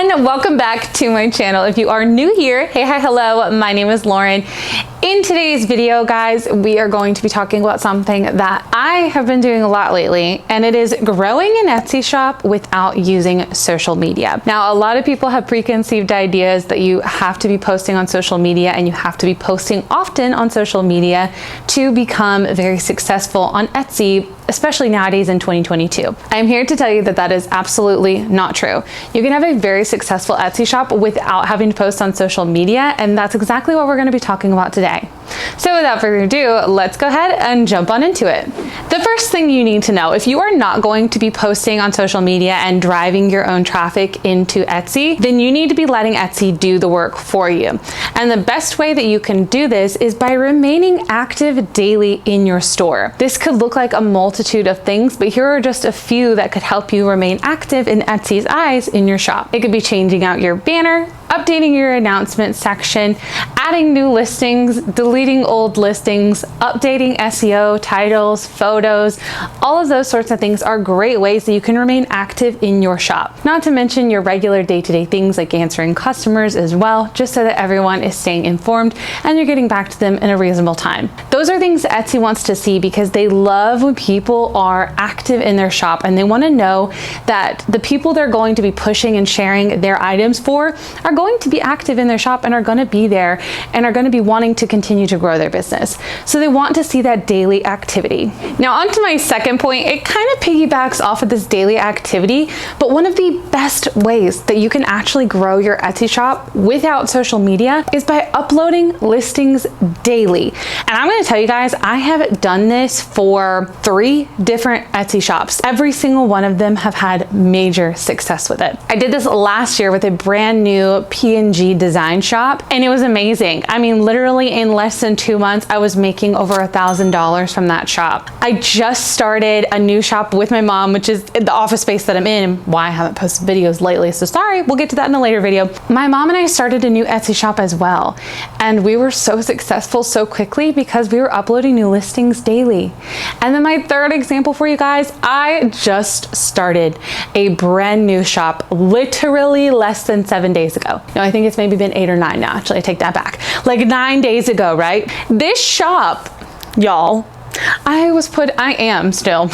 everyone, welcome back to my channel. If you are new here, hey, hi, hello, my name is Lauren. In today's video, guys, we are going to be talking about something that I have been doing a lot lately, and it is growing an Etsy shop without using social media. Now, a lot of people have preconceived ideas that you have to be posting on social media and you have to be posting often on social media to become very successful on Etsy, especially nowadays in 2022. I'm here to tell you that that is absolutely not true. You can have a very successful Etsy shop without having to post on social media, and that's exactly what we're going to be talking about today. So without further ado, let's go ahead and jump on into it. The first thing you need to know, if you are not going to be posting on social media and driving your own traffic into Etsy, then you need to be letting Etsy do the work for you. And the best way that you can do this is by remaining active daily in your store. This could look like a multitude of things, but here are just a few that could help you remain active in Etsy's eyes in your shop. It could be changing out your banner, updating your announcement section, adding new listings, deleting old listings, updating SEO, titles, photos. All of those sorts of things are great ways that you can remain active in your shop. Not to mention your regular day-to-day things like answering customers as well, just so that everyone is staying informed and you're getting back to them in a reasonable time. Those are things that Etsy wants to see because they love when people are active in their shop and they want to know that the people they're going to be pushing and sharing their items for are going to be active in their shop and are going to be there and are going to be wanting to continue to grow their business. So they want to see that daily activity. Now on to my second point, it kind of piggybacks off of this daily activity, but one of the best ways that you can actually grow your Etsy shop without social media is by uploading listings daily. And I'm going to tell you guys, I have done this for 3 different Etsy shops. Every single one of them have had major success with it. I did this last year with a brand new PNG design shop and it was amazing. I mean, literally in less than 2 months, I was making over $1,000 from that shop. I just started a new shop with my mom, which is the office space that I'm in, and why I haven't posted videos lately. So sorry, we'll get to that in a later video. My mom and I started a new Etsy shop as well. And we were so successful so quickly because we were uploading new listings daily. And then my third example for you guys, I just started a brand new shop literally less than 7 days ago. No, I think it's maybe been 8 or 9 now. Actually, I take that back. Like 9 days ago, right? This shop, y'all, I am still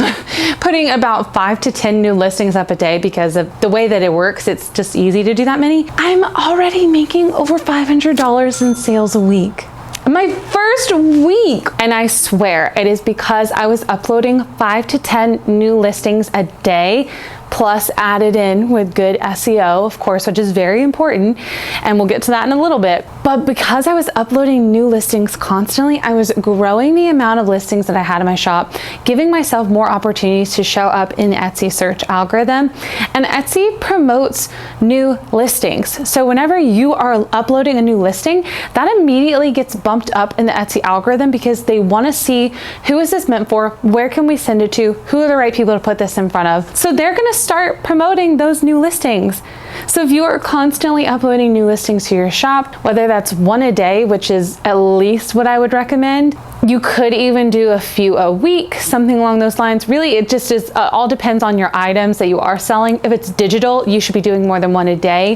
putting about 5 to 10 new listings up a day because of the way that it works. It's just easy to do that many. I'm already making over $500 in sales a week. My first week, and I swear it is because I was uploading 5 to 10 new listings a day, plus added in with good SEO, of course, which is very important, and we'll get to that in a little bit. But because I was uploading new listings constantly, I was growing the amount of listings that I had in my shop, giving myself more opportunities to show up in the Etsy search algorithm. And Etsy promotes new listings. So whenever you are uploading a new listing, that immediately gets bumped up in the Etsy algorithm because they want to see who is this meant for, where can we send it to, who are the right people to put this in front of. So they're going to start promoting those new listings. So if you are constantly uploading new listings to your shop, whether that's 1 a day, which is at least what I would recommend, you could even do a few a week, something along those lines. Really, it just is all depends on your items that you are selling. If it's digital, you should be doing more than 1 a day.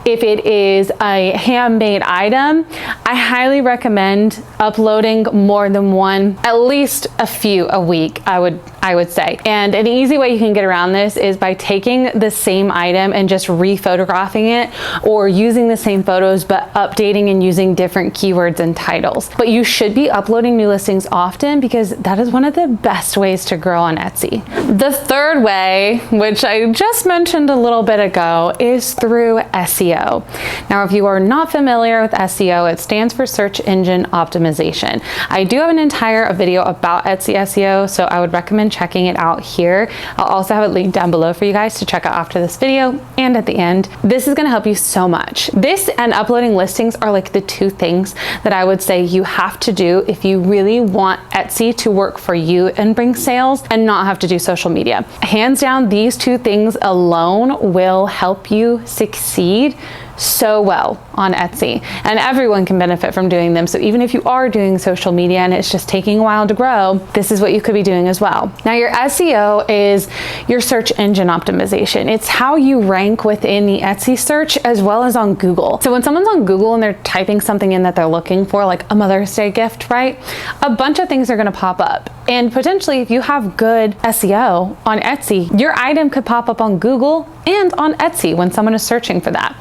If it is a handmade item, I highly recommend uploading more than 1, at least a few a week, I would say. And an easy way you can get around this is by taking the same item and just re-photographing it, or using the same photos but updating and using different keywords and titles. But you should be uploading new listings often because that is one of the best ways to grow on Etsy. The third way, which I just mentioned a little bit ago, is through SEO. Now, if you are not familiar with SEO, it stands for search engine optimization. I do have an entire video about Etsy SEO, so I would recommend checking it out here. I'll also have it linked down below for you guys to check out after this video and at the end. This is going to help you so much. This and uploading listings are like the 2 things that I would say you have to do if you really want Etsy to work for you and bring sales and not have to do social media. Hands down, these 2 things alone will help you succeed so well on Etsy, and everyone can benefit from doing them. So even if you are doing social media and it's just taking a while to grow, this is what you could be doing as well. Now, your SEO is your search engine optimization. It's how you rank within the Etsy search as well as on Google. So when someone's on Google and they're typing something in that they're looking for, like a Mother's Day gift, right? A bunch of things are going to pop up. And potentially, if you have good SEO on Etsy, your item could pop up on Google and on Etsy when someone is searching for that.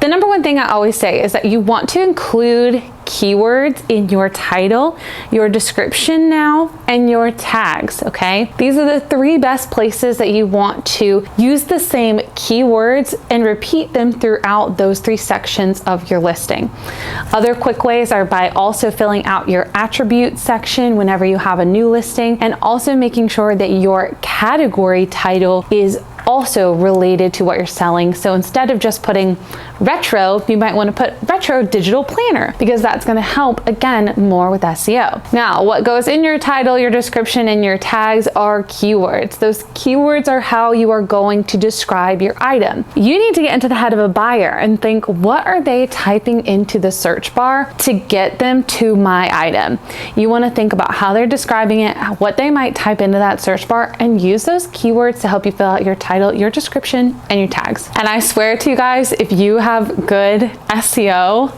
The number one thing I always say is that you want to include keywords in your title, your description now, and your tags, okay? These are the three best places that you want to use the same keywords and repeat them throughout those three sections of your listing. Other quick ways are by also filling out your attribute section whenever you have a new listing, and also making sure that your category title is also related to what you're selling. So instead of just putting retro, you might want to put retro digital planner, because that's going to help, again, more with SEO. Now, what goes in your title, your description, and your tags are keywords. Those keywords are how you are going to describe your item. You need to get into the head of a buyer and think, what are they typing into the search bar to get them to my item? You want to think about how they're describing it, what they might type into that search bar, and use those keywords to help you fill out your title, your description, and your tags. And I swear to you guys, if you have good SEO,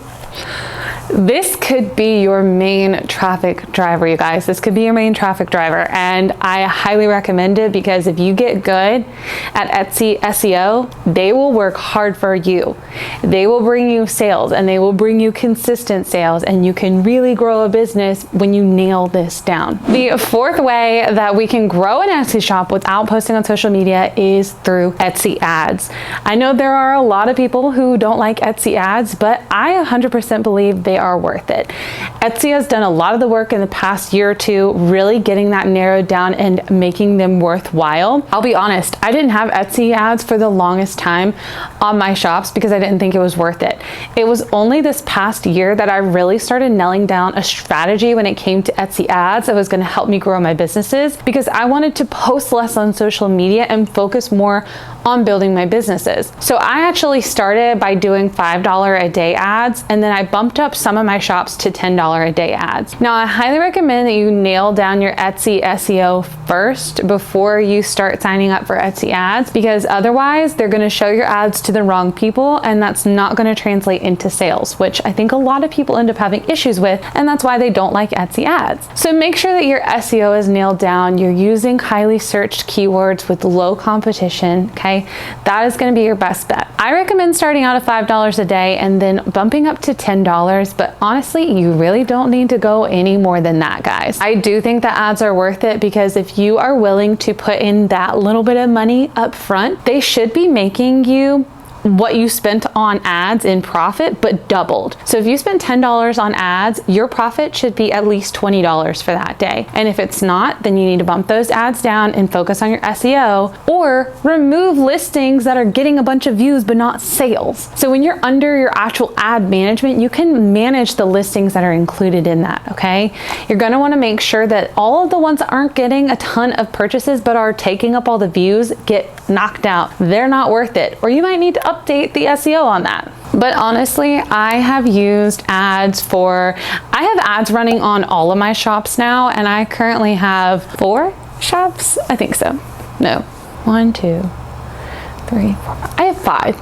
this could be your main traffic driver, you guys. This could be your main traffic driver, and I highly recommend it, because if you get good at Etsy SEO, they will work hard for you. They will bring you sales, and they will bring you consistent sales, and you can really grow a business when you nail this down. The fourth way that we can grow an Etsy shop without posting on social media is through Etsy ads. I know there are a lot of people who don't like Etsy ads, but I 100% believe they are worth it. Etsy has done a lot of the work in the past year or two, really getting that narrowed down and making them worthwhile. I'll be honest, I didn't have Etsy ads for the longest time on my shops because I didn't think it was worth it. It was only this past year that I really started nailing down a strategy when it came to Etsy ads that was going to help me grow my businesses, because I wanted to post less on social media and focus more on building my businesses. So I actually started by doing $5 a day ads, and then I bumped up some of my shops to $10 a day ads. Now, I highly recommend that you nail down your Etsy SEO first before you start signing up for Etsy ads, because otherwise they're going to show your ads to the wrong people, and that's not going to translate into sales, which I think a lot of people end up having issues with, and that's why they don't like Etsy ads. So make sure that your SEO is nailed down. You're using highly searched keywords with low competition, okay? That is going to be your best bet. I recommend starting out at $5 a day and then bumping up to $10, but honestly, you really don't need to go any more than that, guys. I do think that ads are worth it, because if you are willing to put in that little bit of money up front, they should be making you what you spent on ads in profit, but doubled. So if you spent $10 on ads, your profit should be at least $20 for that day. And if it's not, then you need to bump those ads down and focus on your SEO, or remove listings that are getting a bunch of views but not sales. So when you're under your actual ad management, you can manage the listings that are included in that, okay? You're gonna wanna make sure that all of the ones that aren't getting a ton of purchases but are taking up all the views get knocked out. They're not worth it. Or you might need to update the SEO on that. But honestly, I have used ads I have ads running on all of my shops now, and I currently have 4 shops. I think so. No, 1, 2, 3, 4, 5. I have 5.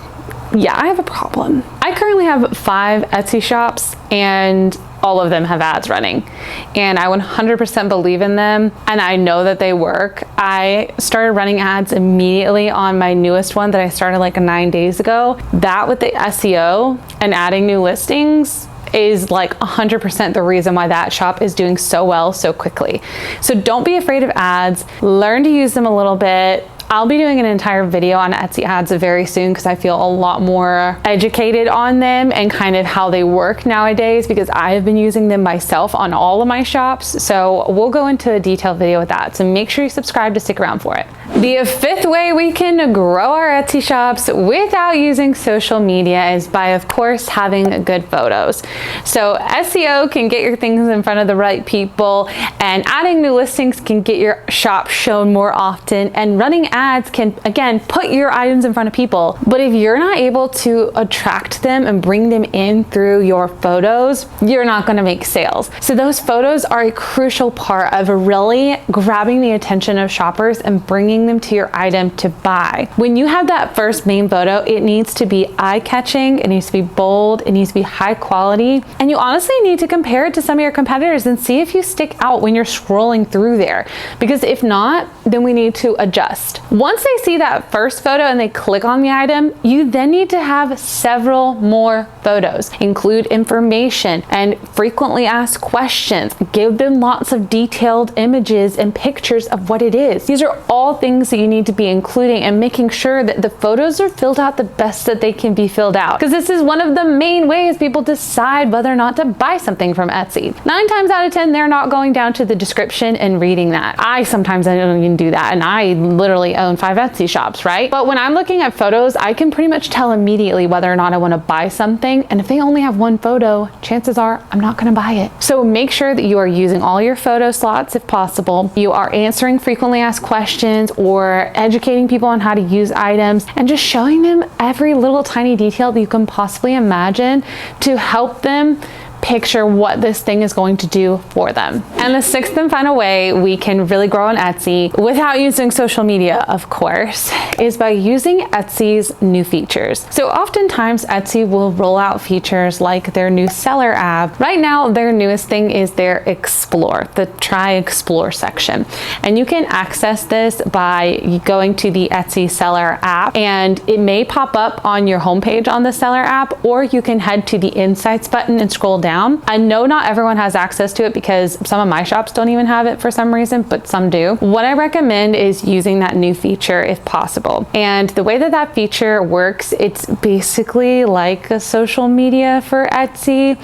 Yeah, I have a problem. I currently have 5 Etsy shops, and all of them have ads running, and I 100% believe in them, and I know that they work. I started running ads immediately on my newest one that I started like 9 days ago. That, with the SEO and adding new listings, is like 100% the reason why that shop is doing so well so quickly. So don't be afraid of ads. Learn to use them a little bit. I'll be doing an entire video on Etsy ads very soon, because I feel a lot more educated on them and kind of how they work nowadays, because I have been using them myself on all of my shops. So we'll go into a detailed video with that. So make sure you subscribe to stick around for it. The 5th way we can grow our Etsy shops without using social media is by, of course, having good photos. So SEO can get your things in front of the right people, and adding new listings can get your shop shown more often, and running ads can, again, put your items in front of people. But if you're not able to attract them and bring them in through your photos, you're not gonna make sales. So those photos are a crucial part of really grabbing the attention of shoppers and bringing them to your item to buy. When you have that first main photo, it needs to be eye-catching, it needs to be bold, it needs to be high quality, and you honestly need to compare it to some of your competitors and see if you stick out when you're scrolling through there. Because if not, then we need to adjust. Once they see that first photo and they click on the item, you then need to have several more photos. Include information and frequently asked questions. Give them lots of detailed images and pictures of what it is. These are all things that you need to be including and making sure that the photos are filled out the best that they can be filled out. Because this is one of the main ways people decide whether or not to buy something from Etsy. 9 times out of 10, they're not going down to the description and reading that. I don't even do that, and I literally own 5 Etsy shops, right? But when I'm looking at photos, I can pretty much tell immediately whether or not I want to buy something, and if they only have one photo, chances are I'm not going to buy it. So make sure that you are using all your photo slots if possible. You are answering frequently asked questions or educating people on how to use items and just showing them every little tiny detail that you can possibly imagine to help them picture what this thing is going to do for them. And the 6th and final way we can really grow on Etsy without using social media, of course, is by using Etsy's new features. So oftentimes Etsy will roll out features like their new seller app. Right now, their newest thing is their Explore, the Try Explore section. And you can access this by going to the Etsy seller app, and it may pop up on your homepage on the seller app, or you can head to the Insights button and scroll down. I know not everyone has access to it because some of my shops don't even have it for some reason, but some do. What I recommend is using that new feature if possible. And the way that that feature works, it's basically like a social media for Etsy,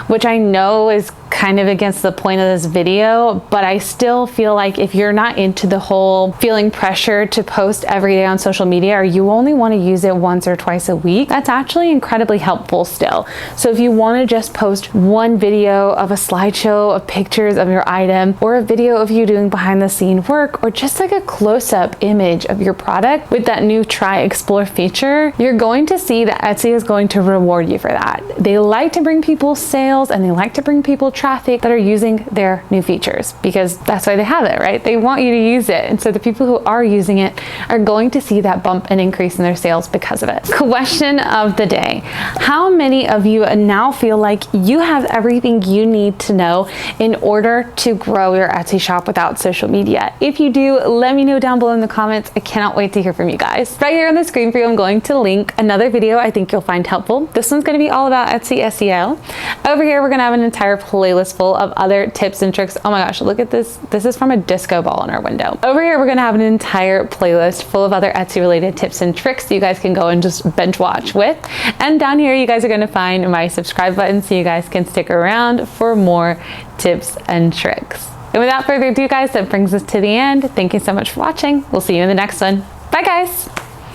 which I know is kind of against the point of this video, but I still feel like if you're not into the whole feeling pressure to post every day on social media, or you only want to use it once or twice a week, that's actually incredibly helpful still. So if you want to just post one video of a slideshow of pictures of your item, or a video of you doing behind the scene work, or just like a close-up image of your product with that new Try Explore feature, you're going to see that Etsy is going to reward you for that. They like to bring people sales and they like to bring people traffic that are using their new features, because that's why they have it, right? They want you to use it. And so the people who are using it are going to see that bump and increase in their sales because of it. Question of the day. How many of you now feel like you have everything you need to know in order to grow your Etsy shop without social media? If you do, let me know down below in the comments. I cannot wait to hear from you guys. Right here on the screen for you, I'm going to link another video I think you'll find helpful. This one's going to be all about Etsy SEO. Over here, we're going to have an entire playlist full of other tips and tricks. Oh my gosh, look at this. This is from a disco ball in our window. Over here, we're going to have an entire playlist full of other Etsy related tips and tricks that you guys can go and just binge watch with. And down here, you guys are going to find my subscribe button so you guys can stick around for more tips and tricks. And without further ado, guys, that brings us to the end. Thank you so much for watching. We'll see you in the next one. Bye, guys.